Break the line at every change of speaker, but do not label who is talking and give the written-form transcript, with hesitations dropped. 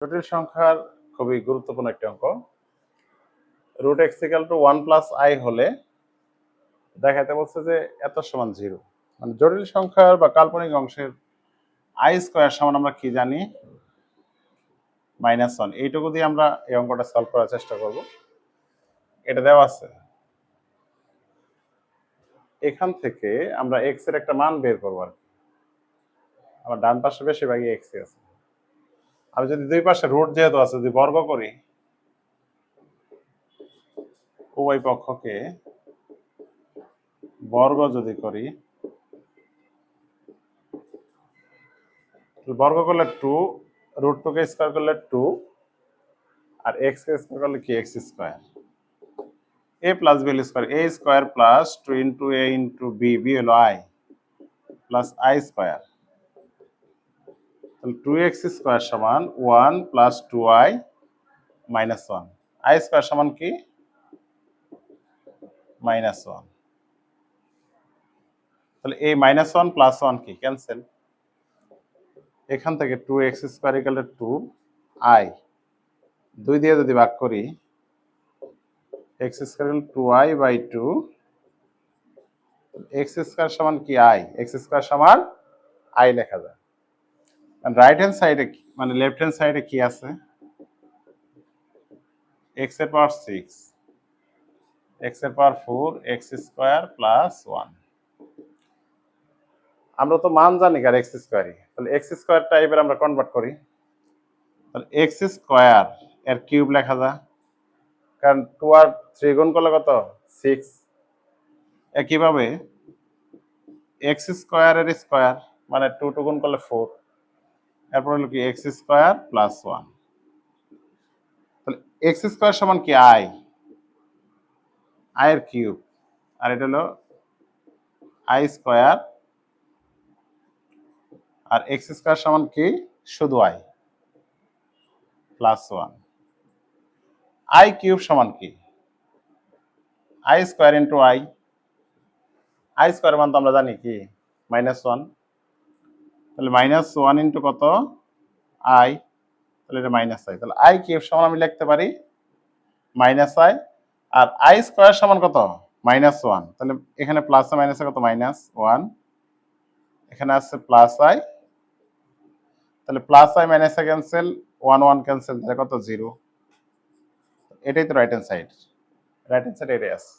জটিল সংখ্যার খুবই গুরুত্বপূর্ণ একটি অঙ্ক। Root x equal to 1 plus i হলে দেখাতে বলছে যে এত সমান 0। মানে জটিল সংখ্যার বা কাল্পনিক অংশের আই স্কোয়ার সমান আমরা কি জানি? -1। এইটুকু দিয়ে আমরা এই অঙ্কটা সলভ করার চেষ্টা করব। এটা দেওয়া আছে। এখান থেকে আমরা এক্স এর একটা মান বের করবো আর কি। আমার ডান পাশে বেশিরভাগই এক্স আছে। আমি যদি দুই পাশে রুট যেহেতু আছে, যদি বর্গ করি, উভয় পক্ষকে বর্গ যদি করি, বর্গ করলে 2, রুট 2 কে স্কয়ার করলে 2, আর এক্স কে স্কয়ার করলে কি x square. a plus b square, a square plus 2 into a into b, b হলো আই, প্লাস আই স্কয়ার। তাহলে 2x স্কয়ার সমান 1 plus 2i minus 1। I square সমান কি? -1। তাহলে এই -1 প্লাস 1 কি ক্যান্সেল। এখান থেকে 2x square equal to 2i, 2 দিয়ে যদি ভাগ করি, x square equal 2i by 2, x square সমান কি i, x স্কয়ার সমান i লেখা যায়। রাইট হ্যান্ড সাইডে মানে লেফট হ্যান্ড সাইডে কি আছে? x এর পাওয়ার 6, x এর পাওয়ার 4, x স্কয়ার প্লাস 1। আমরা তো মান জানি কার x স্কয়ারই, তাহলে x স্কয়ারটা এবার আমরা কনভার্ট করি। তাহলে x স্কয়ার এর কিউব লেখা যায়, কারণ 2 আর 3 গুণ করলে কত? 6। একইভাবে x স্কয়ার এর স্কয়ার মানে 2 2 গুণ করলে 4, এরপর হলো কি x স্কয়ার প্লাস 1। তাহলে x স্কয়ার সমান কি i, i এর কিউব, আর এটা হলো i স্কয়ার, আর x স্কয়ার সমান কি? শুধু i প্লাস 1। i কিউব সমান কি? i square into i, i square মান তো আমরা জানি কি? -1। তাহলে -1 ইন্টু কত? i, তাহলে এটা -i। তাহলে i কিউব সমান আমি লিখতে পারি -i, আর i স্কয়ার সমান কত? -1। তাহলে এখানে প্লাস মাইনাসে কত? -1। এখানে আছে প্লাস i, তাহলে প্লাস i মাইনাসে ক্যান্সেল, 1 1 ক্যান্সেল, তাহলে কত? 0। এটাই তো right hand side. Right hand side এটাই আছে।